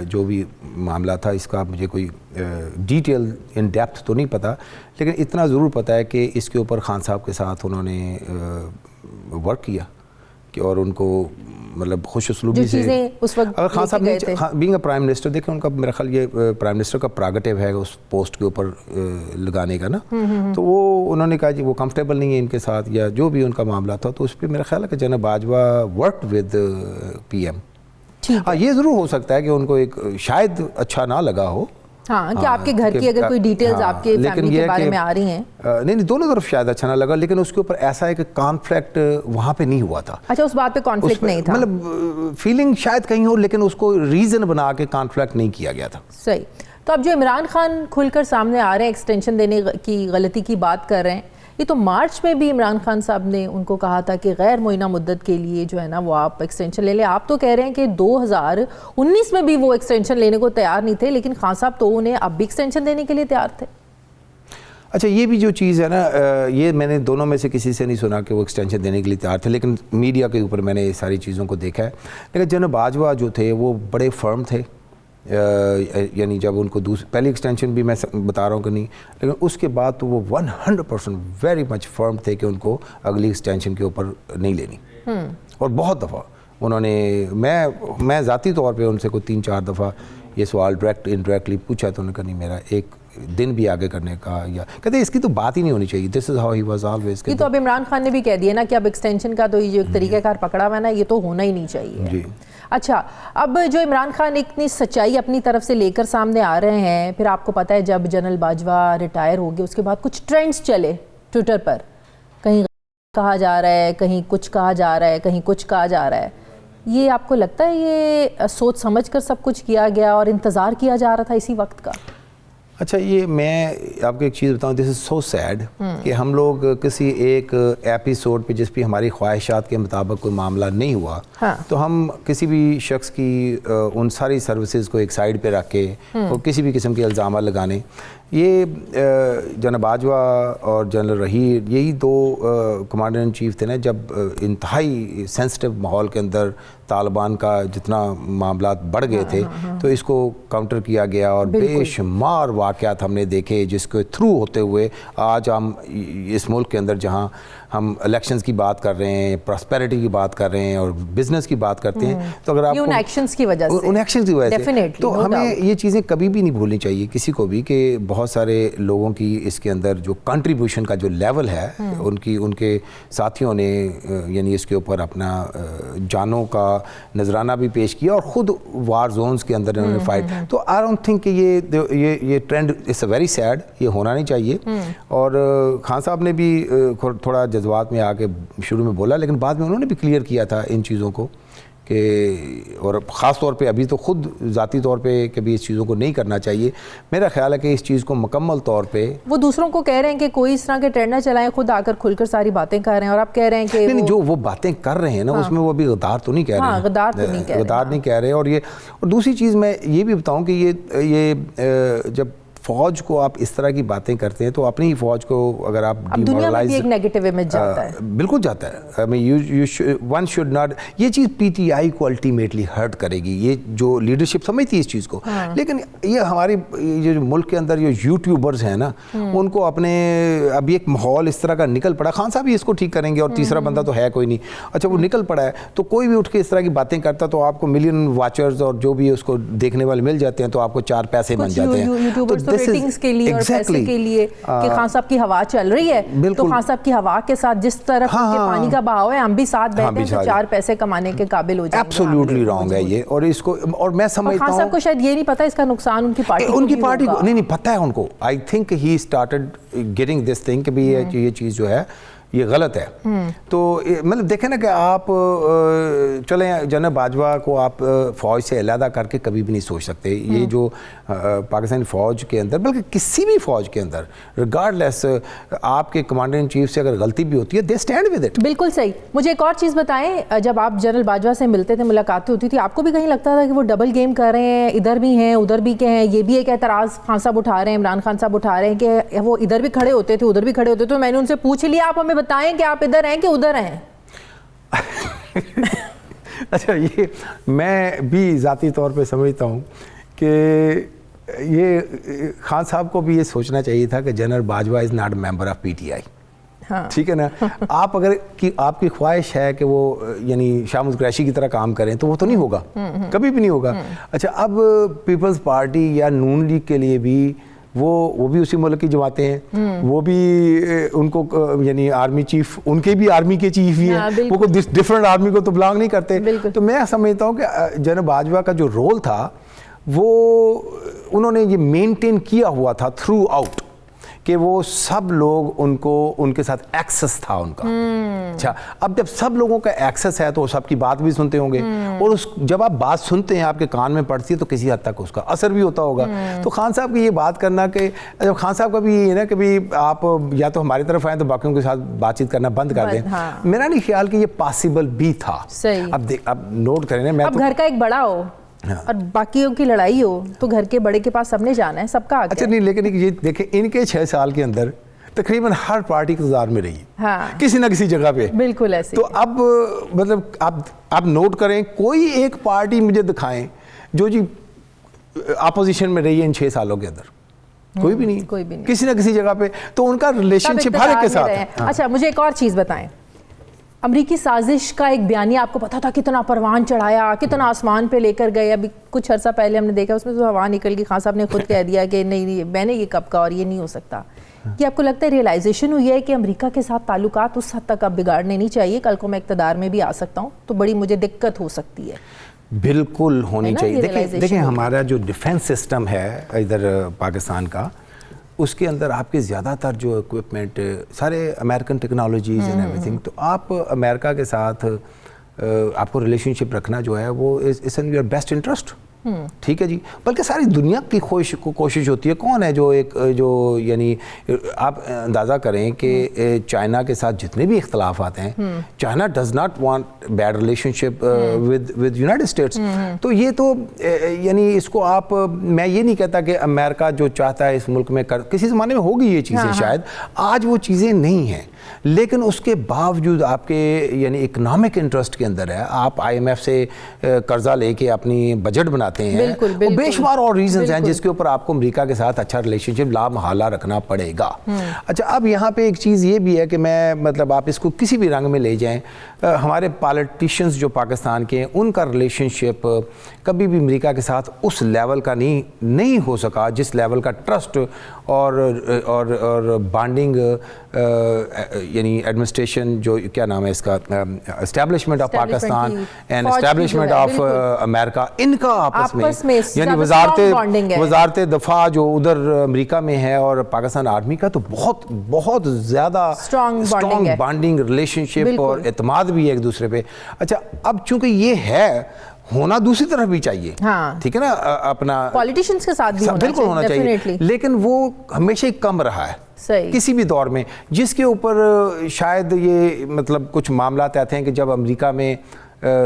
جو بھی معاملہ تھا اس کا مجھے کوئی ڈیٹیل ان ڈیپتھ تو نہیں پتہ, لیکن اتنا ضرور پتہ ہے کہ اس کے اوپر خان صاحب کے ساتھ انہوں نے ورک کیا کہ اور ان کو مطلب خوش اسلوبی سے اس وقت اگر خان صاحب نے بینگ اے پرائم منسٹر دیکھیں ان کا میرا خیال یہ پرائم منسٹر کا پراگٹیو ہے اس پوسٹ کے اوپر لگانے کا نا, تو وہ انہوں نے کہا جی وہ کمفرٹیبل نہیں ہے ان کے ساتھ یا جو بھی ان کا معاملہ تھا, تو اس پہ میرا خیال ہے کہ general Bajwa work with P M. ہاں یہ ضرور ہو سکتا ہے کہ ان کو ایک شاید اچھا نہ لگا ہو, ہاں کہ آپ کے گھر کی اگر کوئی ڈیٹیلز آپ کے فیملی کے بارے میں آ رہی ہیں, نہیں دونوں طرف شاید اچھا نہ لگا, لیکن اس کے اوپر ایسا ہے کہ کانفلکٹ وہاں پہ نہیں ہوا تھا. اچھا اس بات پہ کانفلکٹ نہیں تھا, مطلب فیلنگ شاید کہیں ہو لیکن اس کو ریزن بنا کے کانفلکٹ نہیں کیا گیا تھا. صحیح. تو اب جو عمران خان کھل کر سامنے آ رہے ہیں ایکسٹینشن دینے کی غلطی کی بات کر رہے ہیں, یہ تو مارچ میں بھی عمران خان صاحب نے ان کو کہا تھا کہ غیر معینہ مدت کے لیے جو ہے نا وہ آپ ایکسٹینشن لے لیں. آپ تو کہہ رہے ہیں کہ 2019 میں بھی وہ ایکسٹینشن لینے کو تیار نہیں تھے, لیکن خان صاحب تو انہیں اب بھی ایکسٹینشن دینے کے لیے تیار تھے. اچھا یہ بھی جو چیز ہے نا, یہ میں نے دونوں میں سے کسی سے نہیں سنا کہ وہ ایکسٹینشن دینے کے لیے تیار تھے, لیکن میڈیا کے اوپر میں نے یہ ساری چیزوں کو دیکھا ہے. لیکن جنرل باجوہ جو تھے وہ بڑے فرم تھے, یعنی جب ان کو پہلی ایکسٹینشن بھی میں بتا رہا ہوں کہ نہیں, لیکن اس کے بعد تو وہ 100% ویری مچ فرم تھے کہ ان کو اگلی ایکسٹینشن کے اوپر نہیں لینی. اور بہت دفعہ انہوں نے, میں ذاتی طور پہ ان سے کوئی 3-4 دفعہ یہ سوال انڈائریکٹلی پوچھا تو انہوں نے کہا نہیں میرا ایک دن بھی آگے کرنے کا, یا کہتے ہیں اس کی تو بات ہی نہیں ہونی چاہیے. This is how he was always. یہ تو اب عمران خان نے بھی کہہ دیا نا کہ اب ایکسٹینشن کا تو یہ جو ایک طریقہ کار پکڑا ہوا ہے نا یہ تو ہونا ہی نہیں چاہیے. جی اچھا, اب جو عمران خان اتنی سچائی اپنی طرف سے لے کر سامنے آ رہے ہیں, پھر آپ کو پتہ ہے جب جنرل باجوہ ریٹائر ہو گئے اس کے بعد کچھ ٹرینڈز چلے ٹویٹر پر, کہیں کہا جا رہا ہے, کہیں کچھ کہا جا رہا ہے, کہیں کچھ کہا جا رہا ہے. یہ آپ کو لگتا ہے یہ سوچ سمجھ کر سب کچھ کیا گیا اور انتظار کیا جا رہا تھا اسی وقت کا؟ اچھا یہ میں آپ کو ایک چیز بتاؤں, دس از سو سیڈ کہ ہم لوگ کسی ایک ایپیسوڈ پہ جس پہ ہماری خواہشات کے مطابق کوئی معاملہ نہیں ہوا, تو ہم کسی بھی شخص کی ان ساری سروسز کو ایک سائڈ پہ رکھ کے اور کسی بھی قسم کے الزامات لگانے. یہ جنرل باجوہ اور جنرل رحیل یہی دو کمانڈر ان چیف تھے نا جب انتہائی سینسٹیو ماحول کے اندر طالبان کا جتنا معاملات بڑھ گئے تھے تو اس کو کاؤنٹر کیا گیا, اور بے شمار واقعات ہم نے دیکھے جس کے تھرو ہوتے ہوئے آج ہم اس ملک کے اندر جہاں ہم الیکشنز کی بات کر رہے ہیں, پراسپیرٹی کی بات کر رہے ہیں اور بزنس کی بات کرتے ہیں, تو اگر آپ ان ایکشنز کی وجہ سے تو ہمیں یہ چیزیں کبھی بھی نہیں بھولنی چاہیے کسی کو بھی, کہ بہت سارے لوگوں کی اس کے اندر جو کنٹریبیوشن کا جو لیول ہے ان کے ساتھیوں نے یعنی اس کے اوپر اپنا جانوں کا نذرانہ بھی پیش کیا اور خود وار زونز کے اندر انہوں نے فائٹ. تو آئی ڈونٹ تھنک کہ یہ trend it's a very sad, یہ ہونا نہیں چاہیے. اور خان صاحب نے بھی تھوڑا جذبات میں آ کے شروع میں بولا, لیکن بعد میں انہوں نے بھی کلیئر کیا تھا ان چیزوں کو کہ, اور خاص طور پہ ابھی تو خود ذاتی طور پہ کہ بھی اس چیزوں کو نہیں کرنا چاہیے. میرا خیال ہے کہ اس چیز کو مکمل طور پہ وہ دوسروں کو کہہ رہے ہیں کہ کوئی اس طرح کے ٹرینڈ نہ چلائیں, خود آ کر کھل کر ساری باتیں کر رہے ہیں, اور آپ کہہ رہے ہیں کہ نہیں جو وہ باتیں کر رہے ہیں نا اس میں وہ ابھی غدار تو نہیں کہہ رہے, غدار نہیں کہہ رہے. اور دوسری چیز میں یہ بھی بتاؤں کہ یہ جب فوج کو آپ اس طرح کی باتیں کرتے ہیں تو اپنی ہی فوج کو اگر آپ ڈیمورلائز, ایک نیگیٹو امیج جاتا ہے, بالکل جاتا ہے. ون شوڈ ناٹ, یہ چیز پی ٹی آئی کو الٹیمیٹلی ہرٹ کرے گی, یہ جو لیڈرشپ سمجھتی ہے اس چیز کو. لیکن یہ ہماری جو ملک کے اندر جو یوٹیوبرز ہیں نا ان کو اپنے ابھی ایک ماحول اس طرح کا نکل پڑا, خان صاحب بھی اس کو ٹھیک کریں گے اور تیسرا بندہ تو ہے کوئی نہیں. اچھا وہ نکل پڑا ہے تو کوئی بھی اٹھ کے اس طرح کی باتیں کرتا تو آپ کو ملین واچرز اور جو بھی اس کو دیکھنے والے مل جاتے ہیں, تو آپ کو 4 پیسے بن جاتے ہیں. ریٹنگز کے لیے اور پیسے کے لیے کہ خان صاحب کی ہوا چل رہی ہے تو خان صاحب کی ہوا کے ساتھ جس طرح کے پانی کا بہاؤ ہے ہم بھی ساتھ بیٹھے ہیں تو 4 پیسے کمانے کے قابل ہو جائیں گے. ایبسولوٹلی رانگ ہے یہ, اور اس کو, اور میں سمجھتا ہوں خان صاحب کو شاید یہ نہیں پتا اس کا نقصان ان کی پارٹی کو نہیں پتہ ہے ان کو. I think he started getting this thing کہ یہ چیز جو ہے یہ غلط ہے. تو مطلب دیکھیں نا کہ آپ چلیں جنرل باجوہ کو آپ فوج سے علیحدہ کر کے کبھی بھی نہیں سوچ سکتے. یہ جو پاکستانی فوج کے اندر بلکہ کسی بھی فوج کے اندر ریگارڈ لیس آپ کے کمانڈر ان چیف سے اگر غلطی بھی ہوتی ہے دے اسٹینڈ ود اٹ. بالکل صحیح. مجھے ایک اور چیز بتائیں, جب آپ جنرل باجوہ سے ملتے تھے, ملاقاتیں ہوتی تھی, آپ کو بھی کہیں لگتا تھا کہ وہ ڈبل گیم کر رہے ہیں, ادھر بھی ہیں ادھر بھی کے ہیں؟ یہ بھی ایک اعتراض خان صاحب اٹھا رہے ہیں, عمران خان صاحب اٹھا رہے ہیں کہ وہ ادھر بھی کھڑے ہوتے تھے ادھر بھی کھڑے ہوتے تھے. تو میں نے ان سے پوچھ لیا آپ ہمیں بتائیں کہ آپ ادھر ہیں کہ ادھر ہیں. اچھا یہ میں بھی ذاتی طور پہ سمجھتا ہوں کہ یہ خان صاحب کو بھی یہ سوچنا چاہیے تھا کہ general Bajwa is not a member of P T I. ٹھیک ہے نا. آپ اگر آپ کی خواہش ہے کہ وہ یعنی شاہ قریشی کی طرح کام کریں تو وہ تو نہیں ہوگا, کبھی بھی نہیں ہوگا. اچھا, اب پیپلز پارٹی یا نون لیگ کے لیے بھی وہ بھی اسی ملک کی جماعتیں ہیں, وہ بھی ان کو یعنی آرمی چیف, ان کے بھی آرمی کے چیف ہی ہیں, وہ کوئی ڈفرنٹ آرمی کو تو بلانگ نہیں کرتے. تو میں سمجھتا ہوں کہ جناب باجوہ کا جو رول تھا وہ انہوں نے یہ مینٹین کیا ہوا تھا تھرو آؤٹ, کہ وہ سب لوگ ان کے ساتھ ایکسس تھا ان کا. اچھا, اب جب سب لوگوں کا ایکسس ہے تو سب کی بات بھی سنتے ہوں گے, اور جب آپ بات سنتے ہیں آپ کے کان میں پڑتی ہے تو کسی حد تک اس کا اثر بھی ہوتا ہوگا. تو خان صاحب کی یہ بات کرنا کہ جب خان صاحب کا بھی یہ ہے نا کہ بھی آپ یا تو ہماری طرف آئیں تو باقیوں کے ساتھ بات چیت کرنا بند کر دیں, میرا نہیں خیال کہ یہ پاسبل بھی تھا. اب نوٹ کریں نا, میں اب گھر کا ایک بڑا ہو اور باقیوں کی لڑائی ہو تو گھر کے بڑے کے پاس سب نے جانا ہے, سب کا حق ہے. اچھا نہیں, لیکن یہ دیکھیں ان کے 6 سال کے اندر تقریباً ہر پارٹی اقتدار میں رہی ہے, کسی نہ کسی جگہ پہ. بالکل ایسے. تو اب مطلب آپ نوٹ کریں, کوئی ایک پارٹی مجھے دکھائیں جو جی اپوزیشن میں رہی ہے ان 6 سالوں کے اندر, کوئی بھی نہیں, کسی نہ کسی جگہ پہ. تو ان کا ریلیشن شپ ہر ایک کے ساتھ ہے. اچھا, مجھے ایک اور چیز بتائیں, امریکی سازش کا ایک بیانیہ آپ کو پتا تھا, کتنا پروان چڑھایا, کتنا آسمان پہ لے کر گئے. ابھی کچھ عرصہ پہلے ہم نے دیکھا اس میں تو ہوا نکل گئی, خان صاحب نے خود کہہ دیا کہ نہیں میں نے یہ کب کہا اور یہ نہیں ہو سکتا. یہ آپ کو لگتا ہے ریئلائزیشن ہوئی ہے کہ امریکہ کے ساتھ تعلقات اس حد تک اب بگاڑنے نہیں چاہیے, کل کو میں اقتدار میں بھی آ سکتا ہوں تو بڑی مجھے دقت ہو سکتی ہے؟ بالکل ہونی چاہیے. دیکھیں ہمارا جو ڈیفنس سسٹم ہے ادھر پاکستان کا, اس کے اندر آپ کے زیادہ تر جو اکوپمنٹ سارے American technologies and every thing. تو آپ امریکہ کے ساتھ آپ کو ریلیشن شپ رکھنا جو ہے وہ از ان یور بیسٹ انٹرسٹ. ٹھیک ہے جی, بلکہ ساری دنیا کی کوشش ہوتی ہے. کون ہے جو یعنی آپ اندازہ کریں کہ چائنا کے ساتھ جتنے بھی اختلافات ہیں, China does not want bad relationship with United States. تو یہ تو یعنی اس کو آپ, میں یہ نہیں کہتا کہ امریکہ جو چاہتا ہے اس ملک میں کسی زمانے میں ہوگی یہ چیزیں, شاید آج وہ چیزیں نہیں ہیں, لیکن اس کے باوجود آپ کے یعنی اکنامک انٹرسٹ کے اندر ہے. آپ آئی ایم ایف سے قرضہ لے کے اپنی بجٹ بناتے ہیں, بے شمار اور ریزنز ہیں جس کے اوپر آپ کو امریکہ کے ساتھ اچھا ریلیشن شپ لا محالہ رکھنا پڑے گا. اچھا, اب یہاں پہ ایک چیز یہ بھی ہے کہ میں مطلب آپ اس کو کسی بھی رنگ میں لے جائیں, ہمارے پالیٹیشینز جو پاکستان کے ہیں ان کا ریلیشن شپ کبھی بھی امریکہ کے ساتھ اس لیول کا نہیں ہو سکا جس لیول کا ٹرسٹ اور بانڈنگ یعنی ایڈمنسٹریشن جو کیا نام ہے اس کا, establishment of Pakistan and establishment of America, ان کا آپس میں یعنی وزارت دفاع جو ادھر امریکہ میں ہے اور پاکستان آرمی کا, تو بہت زیادہ اسٹرانگ بانڈنگ ریلیشن شپ اور اعتماد بھی ہے ایک دوسرے پہ. اچھا, اب چونکہ یہ ہے, ہونا دوسری طرف بھی چاہیے, ٹھیک ہے نا, اپنا پولیٹیشنز کے ساتھ بھی بالکل ہونا چاہیے, لیکن وہ ہمیشہ ہی کم رہا ہے کسی بھی دور میں, جس کے اوپر شاید یہ مطلب کچھ معاملات آتے ہیں کہ جب امریکہ میں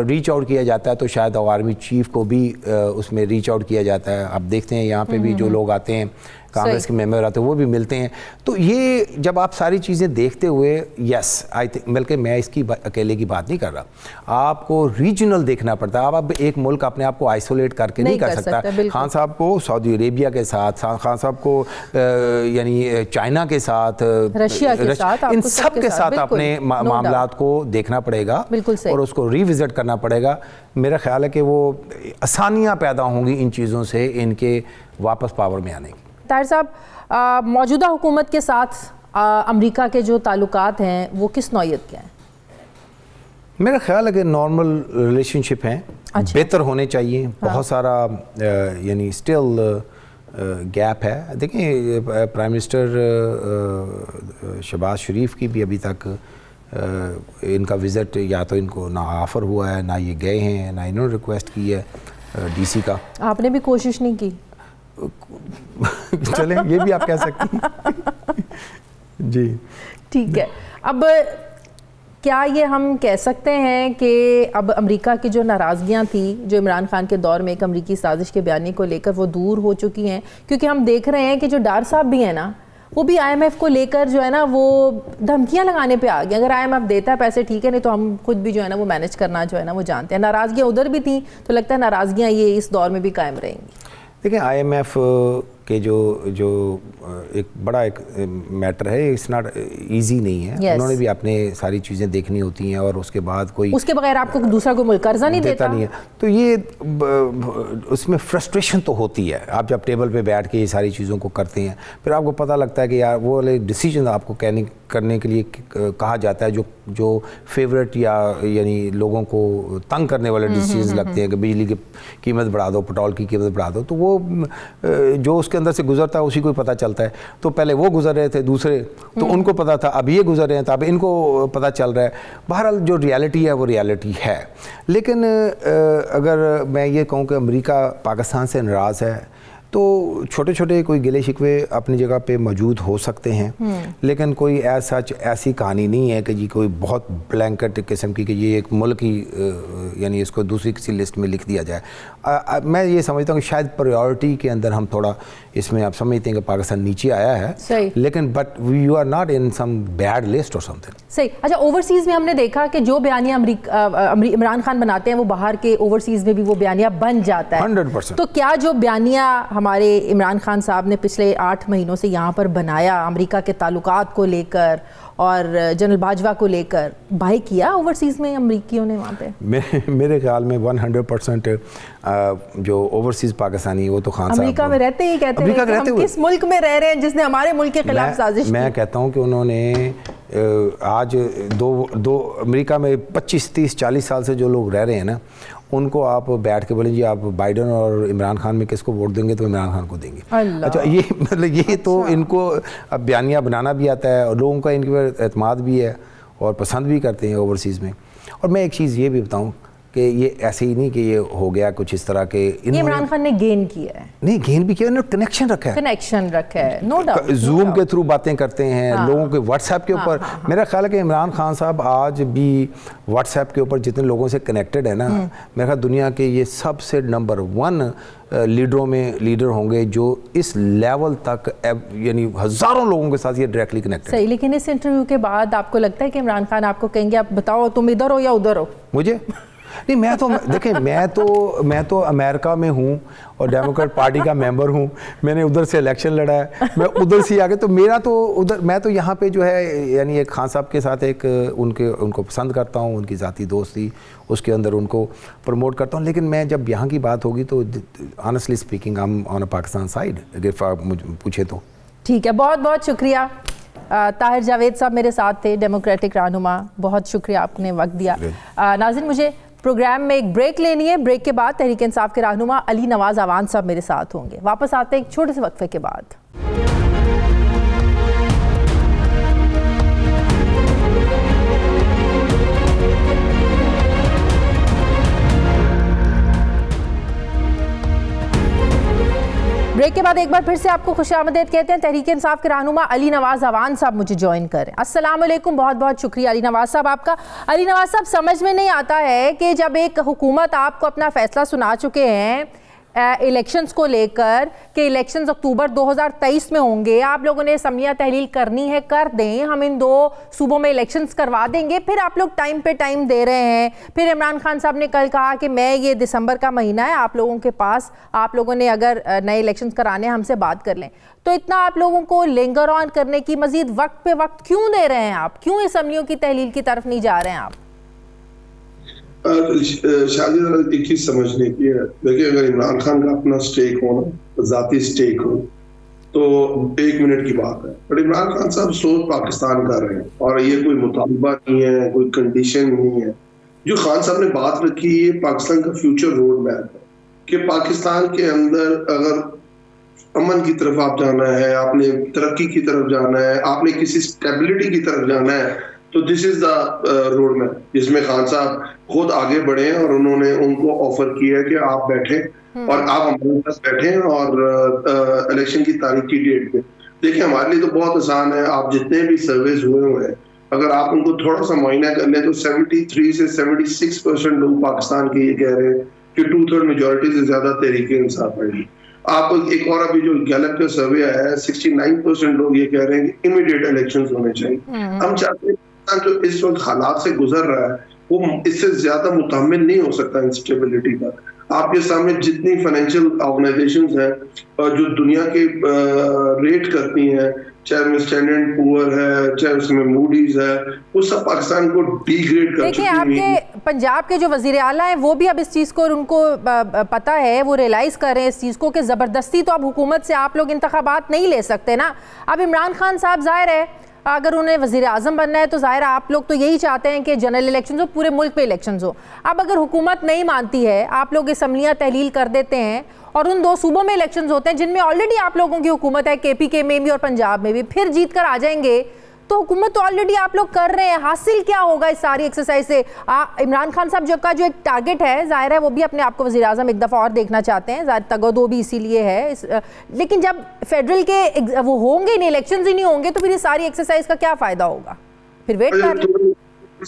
ریچ آؤٹ کیا جاتا ہے تو شاید آرمی چیف کو بھی اس میں ریچ آؤٹ کیا جاتا ہے. آپ دیکھتے ہیں یہاں پہ بھی جو لوگ آتے ہیں کانگریس کے ممبر آتے ہیں وہ بھی ملتے ہیں. تو یہ جب آپ ساری چیزیں دیکھتے ہوئے, یس آئی تھنک, بلکہ میں اس کی اکیلے کی بات نہیں کر رہا, آپ کو ریجنل دیکھنا پڑتا ہے. آپ ایک ملک اپنے آپ کو آئسولیٹ کر کے نہیں کر سکتا. خان صاحب کو سعودی عربیہ کے ساتھ, خان صاحب کو یعنی چائنا کے ساتھ, رشیا کے ساتھ, ان سب کے ساتھ اپنے معاملات کو دیکھنا پڑے گا اور اس کو ریوزٹ کرنا پڑے گا. میرا خیال ہے کہ وہ آسانیاں پیدا ہوں گی ان چیزوں سے ان کے واپس پاور میں آنے کی. طاہر صاحب, موجودہ حکومت کے ساتھ امریکہ کے جو تعلقات ہیں وہ کس نوعیت کے ہیں؟ میرا خیال ہے کہ نارمل ریلیشن شپ ہیں, بہتر ہونے چاہیے. بہت سارا یعنی اسٹل گیپ ہے. دیکھیں پرائم منسٹر شہباز شریف کی بھی ابھی تک ان کا وزٹ یا تو ان کو نہ آفر ہوا ہے, نہ یہ گئے ہیں, نہ انہوں نے ریکویسٹ کی ہے ڈی سی کا. آپ نے بھی کوشش نہیں کی؟ چلیں یہ بھی آپ کہہ سکتی ہیں. جی ٹھیک ہے. اب کیا یہ ہم کہہ سکتے ہیں کہ اب امریکہ کی جو ناراضگیاں تھیں جو عمران خان کے دور میں ایک امریکی سازش کے بیانیے کو لے کر وہ دور ہو چکی ہیں؟ کیونکہ ہم دیکھ رہے ہیں کہ جو ڈار صاحب بھی ہیں نا, وہ بھی آئی ایم ایف کو لے کر جو ہے نا وہ دھمکیاں لگانے پہ آ گئے. اگر آئی ایم ایف دیتا ہے پیسے ٹھیک ہے, نہیں تو ہم خود بھی جو ہے نا وہ مینیج کرنا جو ہے نا وہ جانتے ہیں. ناراضگیاں ادھر بھی تھیں تو لگتا ہے ناراضگیاں یہ اس دور میں بھی قائم رہیں گی. دیکھیں آئی ایم ایف کہ جو ایک بڑا ایک میٹر ہے, اٹس ناٹ ایزی نہیں ہے. انہوں نے بھی اپنے ساری چیزیں دیکھنی ہوتی ہیں اور اس کے بعد کوئی اس کے بغیر آپ کو دوسرا کوئی ملک قرضہ نہیں دیتا نہیں ہے. تو یہ اس میں فرسٹریشن تو ہوتی ہے. آپ جب ٹیبل پہ بیٹھ کے یہ ساری چیزوں کو کرتے ہیں پھر آپ کو پتہ لگتا ہے کہ یار وہ والے ڈیسیجن آپ کو کرنے کے لیے کہا جاتا ہے جو فیوریٹ یا یعنی لوگوں کو تنگ کرنے والے ڈیسیجنز لگتے ہیں کہ بجلی کی قیمت بڑھا دو, پٹرول کی قیمت بڑھا دو, تو وہ جو اس کے اندر سے گزرتا ہے اسی کو پتہ چلتا ہے. تو پہلے وہ گزر رہے تھے دوسرے, تو ان کو پتہ تھا, اب یہ گزر رہے ہیں تو اب ان کو پتہ چل رہا ہے. بہرحال جو ریالٹی ہے وہ ریالٹی ہے. لیکن اگر میں یہ کہوں کہ امریکہ پاکستان سے ناراض ہے تو چھوٹے چھوٹے کوئی گلے شکوے اپنی جگہ پہ موجود ہو سکتے ہیں, لیکن کوئی ایسی کہانی نہیں ہے کہ جی کوئی بہت بلینکٹ قسم کی کہ یہ ایک ملک ہی یعنی اس کو دوسری کسی لسٹ میں لکھ دیا جائے. میں یہ سمجھتا ہوں کہ شاید پریورٹی کے اندر ہم تھوڑا اس میں آپ سمجھتے ہیں کہ پاکستان نیچے آیا ہے, لیکن but you are not in some bad list اور سم تھنگ. صحیح. اچھا, اوورسیز میں ہم نے دیکھا کہ جو بیانیہ عمران خان بناتے ہیں وہ باہر کے اوورسیز میں بھی وہ بیانیہ بن جاتا ہے 100%. تو کیا جو بیانیہ ہمارے عمران خان صاحب نے پچھلے 8 مہینوں سے یہاں پر بنایا امریکہ کے تعلقات کو لے کر اور جنرل باجوہ کو لے کر, بائی کیا اوورسیز میں امریکیوں نے وہاں پہ؟ میرے خیال میں 100% جو اوورسیز پاکستانی وہ تو خان صاحب امریکہ میں رہتے ہی کہتے ہیں کہ ہم کس ملک میں رہ رہے ہیں جس نے ہمارے ملک کے خلاف سازش کی. میں کہتا ہوں کہ انہوں نے آج دو امریکہ میں 25 30 40 سال سے جو لوگ رہ رہے ہیں نا, ان کو آپ بیٹھ کے بولیں جی آپ بائیڈن اور عمران خان میں کس کو ووٹ دیں گے, تو عمران خان کو دیں گے. اچھا, یہ مطلب یہ تو ان کو اب بیانیہ بنانا بھی آتا ہے اور لوگوں کا ان کے اعتماد بھی ہے اور پسند بھی کرتے ہیں اوورسیز میں. اور میں ایک چیز یہ بھی بتاؤں کہ یہ ایسے ہی نہیں کہ یہ ہو گیا کچھ اس طرح کہ عمران خان نے گین کیا ہے. نہیں, گین بھی کیا, انہوں نے کنیکشن رکھا ہے, نو ڈاؤٹ. زوم کے تھرو باتیں کرتے ہیں لوگوں کے, واٹس ایپ کے اوپر. میرا خیال ہے کہ عمران خان صاحب آج بھی واٹس ایپ کے اوپر جتنے لوگوں سے کنیکٹڈ ہے نا, میرا خیال دنیا کے یہ سب سے نمبر 1 لیڈروں میں لیڈر ہوں گے جو اس لیول تک یعنی ہزاروں لوگوں کے ساتھ یہ ڈائریکٹلی کنیکٹڈ. صحیح. لیکن اس انٹرویو کے بعد آپ کو لگتا ہے کہ عمران خان آپ کو کہیں گے آپ بتاؤ تم ادھر ہو یا ادھر ہو؟ مجھے نہیں, میں تو دیکھیں میں تو امریکہ میں ہوں اور ڈیموکریٹ پارٹی کا ممبر ہوں. میں نے ادھر سے الیکشن لڑا ہے, میں ادھر سے آگے, تو میرا تو ادھر, میں تو یہاں پہ جو ہے یعنی ایک خان صاحب کے ساتھ ایک ان کو پسند کرتا ہوں, ان کی ذاتی دوستی اس کے اندر ان کو پروموٹ کرتا ہوں. لیکن میں جب یہاں کی بات ہوگی تو honestly speaking I am on a Pakistan side, اگر آپ مجھے پوچھے تو. ٹھیک ہے, بہت بہت شکریہ. طاہر جاوید صاحب میرے ساتھ تھے, ڈیموکریٹک رہنما, بہت شکریہ آپ نے وقت دیا. ناظرین, مجھے پروگرام میں ایک بریک لینی ہے. بریک کے بعد تحریک انصاف کے رہنما علی نواز اعوان صاحب میرے ساتھ ہوں گے. واپس آتے ہیں ایک چھوٹے سے وقفے کے بعد. بریک کے بعد ایک بار پھر سے آپ کو خوش آمدید کہتے ہیں. تحریک انصاف کے رہنما علی نواز اعوان صاحب مجھے جوائن کریں. السلام علیکم, بہت بہت شکریہ علی نواز صاحب آپ کا. علی نواز صاحب, سمجھ میں نہیں آتا ہے کہ جب ایک حکومت آپ کو اپنا فیصلہ سنا چکے ہیں الیکشنز کو لے کر کہ الیکشنز اکتوبر 2023 میں ہوں گے, آپ لوگوں نے اسمبلیاں تحلیل کرنی ہے, کر دیں, ہم ان 2 صوبوں میں الیکشنز کروا دیں گے, پھر آپ لوگ ٹائم پہ ٹائم دے رہے ہیں. پھر عمران خان صاحب نے کل کہا کہ میں یہ دسمبر کا مہینہ ہے آپ لوگوں کے پاس, آپ لوگوں نے اگر نئے الیکشنز کرانے ہم سے بات کر لیں. تو اتنا آپ لوگوں کو لنگر آن کرنے کی مزید وقت پہ وقت کیوں دے رہے ہیں آپ, کیوں اسمبلیوں کی تحلیل کی طرف نہیں جا رہے ہیں آپ؟ شاہد, ایک چیز سمجھنے کی ہے, دیکھیں اگر عمران خان کا اپنا سٹیک ہو نا, ذاتی سٹیک ہو, تو 1 منٹ کی بات ہے. بٹ عمران خان صاحب سوچ پاکستان کر رہے ہیں اور یہ کوئی مطالبہ نہیں ہے, کوئی کنڈیشن نہیں ہے. جو خان صاحب نے بات رکھی ہے پاکستان کا فیوچر روڈ میپ ہے کہ پاکستان کے اندر اگر امن کی طرف آپ جانا ہے, آپ نے ترقی کی طرف جانا ہے, آپ نے کسی اسٹیبلٹی کی طرف جانا ہے, تو دس از دا روڈ میپ جس میں خان صاحب خود آگے بڑھے ہیں اور انہوں نے ان کو آفر کیا ہے کہ آپ بیٹھیں اور آپ ہمارے پاس بیٹھیں اور الیکشن کی تاریخ کی ڈیٹ پہ. دیکھیں ہمارے لیے تو بہت آسان ہے, آپ جتنے بھی سرویز ہوئے ہیں اگر آپ ان کو تھوڑا سا معائنہ کر لیں تو 73 سے 76% لوگ پاکستان کے یہ کہہ رہے ہیں کہ 2/3 میجورٹی سے زیادہ تحریک انصاف آئے گی. آپ ایک اور ابھی جو گیلپ کا سروے آیا ہے 69% لوگ یہ کہہ رہے ہیں کہ امیڈیٹ الیکشنز ہونے چاہیے. ہم چاہتے ہیں جو اس وقت حالات سے گزر رہا ہے وہ اس سے زیادہ متحمل نہیں ہو سکتا انسٹیبلٹی کا. آپ کے سامنے جتنی فائنینشیل آرگنائزیشنز ہیں جو دنیا کے ریٹ کرتی ہیں, چاہے میں اسٹینڈرڈ پور ہے, چاہے اس میں موڈیز ہے, وہ سب پاکستان کو ڈی گریڈ کر چکی ہیں. دیکھیں آپ کے پنجاب کے جو وزیر اعلیٰ ہیں وہ بھی اب اس چیز کو ان کو پتہ ہے, وہ ریلائز کر رہے ہیں اس چیز کو کہ زبردستی تو اب حکومت سے آپ لوگ انتخابات نہیں لے سکتے نا. اب عمران خان صاحب ظاہر ہے اگر انہیں وزیر اعظم بننا ہے تو ظاہر آپ لوگ تو یہی چاہتے ہیں کہ جنرل الیکشنز ہو, پورے ملک پہ الیکشنز ہو. اب اگر حکومت نہیں مانتی ہے, آپ لوگ اسمبلیاں تحلیل کر دیتے ہیں اور ان 2 صوبوں میں الیکشنز ہوتے ہیں جن میں آلریڈی آپ لوگوں کی حکومت ہے, KPK میں بھی اور پنجاب میں بھی, پھر جیت کر آ جائیں گے, تو حکومت تو آلریڈی آپ لوگ کر رہے ہیں. حاصل کیا ہوگا اس ساری ایکسرسائز سے؟ عمران خان صاحب جو کا جو ایک ٹارگٹ ہے, ظاہر ہے وہ بھی اپنے آپ کو وزیر اعظم ایک دفعہ اور دیکھنا چاہتے ہیں, تگودو بھی اسی لیے ہے, لیکن جب فیڈرل کے وہ ہوں گے نہیں, الیکشنز ہی نہیں ہوں گے, تو پھر یہ ساری ایکسرسائز کا کیا فائدہ ہوگا؟ پھر ویٹ کر لیں.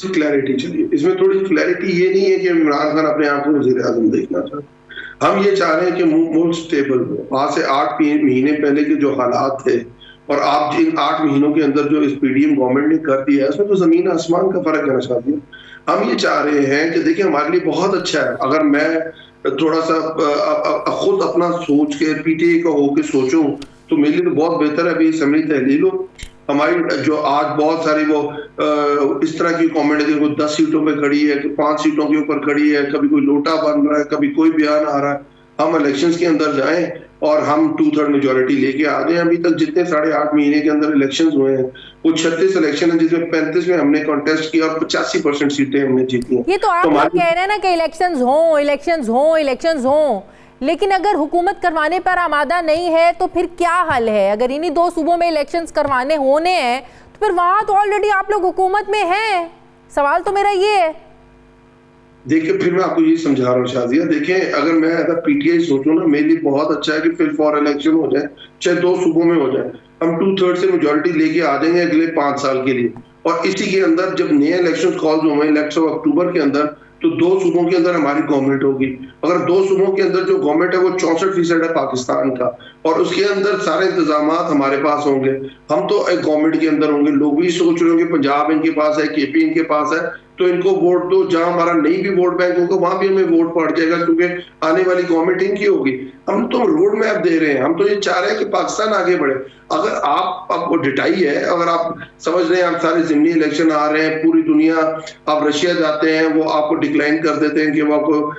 کلیئرٹی چلیے, اس میں تھوڑی کلیئرٹی یہ نہیں ہے کہ عمران خان اپنے آپ کو وزیر اعظم دیکھنا چاہتے. ہم یہ چاہ رہے ہیں کہ ملک سٹیبل ہو. آج سے 8 مہینے پہلے کے جو حالات تھے اور آپ جن 8 مہینوں کے اندر جو اس PDM گورنمنٹ نے کر دیا ہے, اس میں تو زمین آسمان کا فرق ہے ساتھ. ہم یہ چاہ رہے ہیں کہ دیکھیں ہمارے لیے بہت اچھا ہے اگر میں تھوڑا سا خود اپنا سوچ کے PTI کا ہو کے سوچوں تو میرے لیے تو بہت بہتر ہے ابھی اسمبلی تحلیل ہو. ہماری جو آج بہت ساری وہ اس طرح کی گورنمنٹ ہے کہ کوئی 10 سیٹوں پہ کھڑی ہے, 5 سیٹوں کے اوپر کھڑی ہے, کبھی کوئی لوٹا بن رہا ہے, کبھی کوئی بیان آ رہا ہے. ہم الیکشنز کے اندر جائیں اور ہم 2/3 میجورٹی لے کے آ جائیں. ابھی تک جتنے 8.5 مہینے کے اندر الیکشنز ہوئے ہیں وہ 36 الیکشن ہیں جس میں 35 میں ہم نے کانٹیسٹ کیا اور 85% سیٹیں ہم نے جیتی ہیں. یہ تو آپ لوگ کہہ رہے ہیں نا کہ الیکشنز ہوں, لیکن اگر حکومت کروانے پر آمادہ نہیں ہے تو پھر کیا حل ہے؟ اگر انہی 2 صوبوں میں الیکشنز کروانے ہونے ہیں تو پھر وہاں تو آلریڈی آپ لوگ حکومت میں ہیں. سوال تو میرا یہ ہے. دیکھیں پھر میں آپ کو یہ سمجھا رہا ہوں شازیہ, دیکھیں اگر میں اگر PTI سوچوں نا, میرے لیے بہت اچھا ہے کہ پھر فور الیکشن ہو جائے, چاہے 2 صوبوں میں ہو جائے, ہم 2/3 سے میجورٹی لے کے آ جائیں گے اگلے 5 سال کے لیے. اور اسی کے اندر جب نئے الیکشن کالز ہوئے ہیں اکتوبر کے اندر, تو 2 صوبوں کے اندر ہماری گورنمنٹ ہوگی. اگر 2 صوبوں کے اندر جو گورنمنٹ ہے وہ 64% ہے پاکستان کا, اور اس کے اندر سارے انتظامات ہمارے پاس ہوں گے. ہم تو ایک گورنمنٹ کے اندر ہوں گے. لوگ بھی سوچ رہے ہوں گے پنجاب ان کے پاس ہے, KP ان کے پاس ہے, تو ان کو ووٹ دو. جہاں ہمارا نہیں بھی ووٹ بینک ہوگا وہاں بھی ہمیں ووٹ پڑ جائے گا کیونکہ آنے والی گورنمنٹ ان کی ہوگی. ہم تو روڈ میپ دے رہے ہیں, ہم تو یہ چاہ رہے ہیں کہ پاکستان آگے بڑھے. اگر آپ کو ڈٹائی ہے, اگر آپ سمجھ رہے ہیں آپ سارے ضمنی الیکشن آ رہے ہیں, پوری دنیا آپ رشیا جاتے ہیں, وہ آپ کو ڈکلائن کر دیتے ہیں کہ وہ آپ کو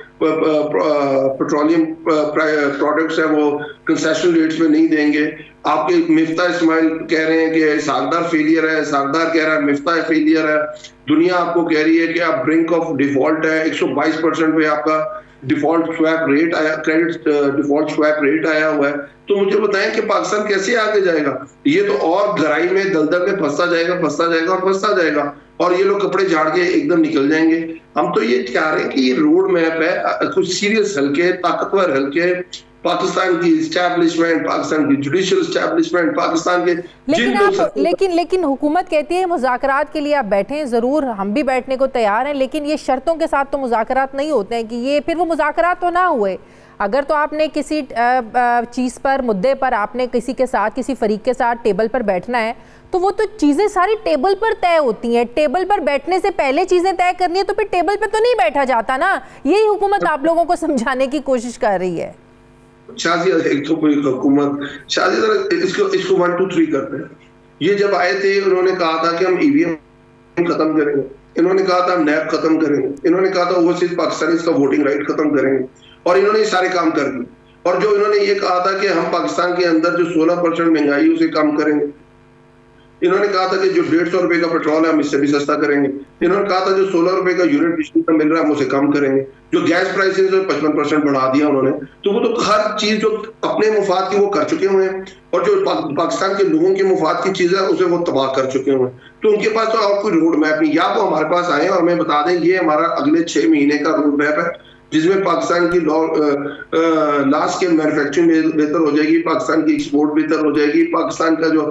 پیٹرولیم پروڈکٹس ہیں وہ کنسیشن ریٹس میں نہیں دیں گے. آپ کے مفتاح اسماعیل کہہ رہے ہیں کہ ساغدار فیلئر ہے, ساغدار کہہ رہا ہے مفتاح فیلئر ہے. دنیا آپ کو کہہ رہی ہے کہ آپ برنک آف ڈیفالٹ ہے, 122% پہ آپ کا ڈیفالٹ سویپ ریٹ آیا, کریڈٹ ڈیفالٹ سویپ ریٹ آیا ہوا ہے. تو مجھے بتائیں کہ پاکستان کیسے آگے جائے گا؟ یہ تو اور گہرائی میں دلدل میں پھنستا جائے گا اور یہ لوگ کپڑے جھاڑ کے ایک دم نکل جائیں گے. ہم تو یہ چاہ رہے ہیں کہ یہ روڈ میپ ہے, کچھ سیریس ہلکے, طاقتور ہلکے, پاکستان کی اسٹیبلشمنٹ, پاکستان کی جوڈیشل اسٹیبلشمنٹ, پاکستان کے لیکن حکومت کہتی ہے مذاکرات کے لیے آپ بیٹھیں, ضرور ہم بھی بیٹھنے کو تیار ہیں, لیکن یہ شرطوں کے ساتھ تو مذاکرات نہیں ہوتے ہیں کہ یہ پھر وہ مذاکرات تو نہ ہوئے. اگر تو آپ نے کسی چیز پر, مدعے پر آپ نے کسی کے ساتھ, کسی فریق کے ساتھ ٹیبل پر بیٹھنا ہے تو وہ تو چیزیں ساری ٹیبل پر طے ہوتی ہیں. ٹیبل پر بیٹھنے سے پہلے چیزیں طے کرنی ہے تو پھر ٹیبل پہ تو نہیں بیٹھا جاتا نا. یہی حکومت آپ لوگوں کو سمجھانے کی کوشش کر رہی ہے. شازیہ ایک تو کوئی حکومت, شازیہ اس کو 1 2 3 کرتے ہیں. یہ جب آئے تھے انہوں نے کہا تھا کہ ہم EVM ختم کریں گے, انہوں نے کہا تھا ہم نیب ختم کریں گے, انہوں نے کہا تھا اوورسیز پاکستانیز کا ووٹنگ رائٹ ختم کریں گے, اور انہوں نے یہ سارے کام کر دیے. اور جو انہوں نے یہ کہا تھا کہ ہم پاکستان کے اندر جو 16% مہنگائی اسے کم کریں گے, انہوں نے کہا تھا کہ جو 150 روپے کا پیٹرول ہے ہم اس سے بھی سستا کریں گے, انہوں نے کہا تھا جو 16 روپے کا یونٹ بجلی کا مل رہا ہے ہم اسے کم کریں گے, جو گیس پرائسز 55% بڑھا دیا انہوں نے. تو وہ تو ہر چیز جو اپنے مفاد کی وہ کر چکے ہوئے ہیں, اور جو پاکستان کے لوگوں کے مفاد کی چیز ہے اسے وہ تباہ کر چکے ہوئے ہیں. تو ان کے پاس تو اور کوئی روڈ میپ نہیں. یا تو ہمارے پاس آئیں اور ہمیں بتا دیں یہ ہمارا اگلے 6 مہینے کا روڈ میپ ہے جس میں پاکستان کی لارج اسکیل مینوفیکچرنگ بہتر ہو جائے گی, پاکستان کی ایکسپورٹ بہتر ہو جائے گی, پاکستان کا جو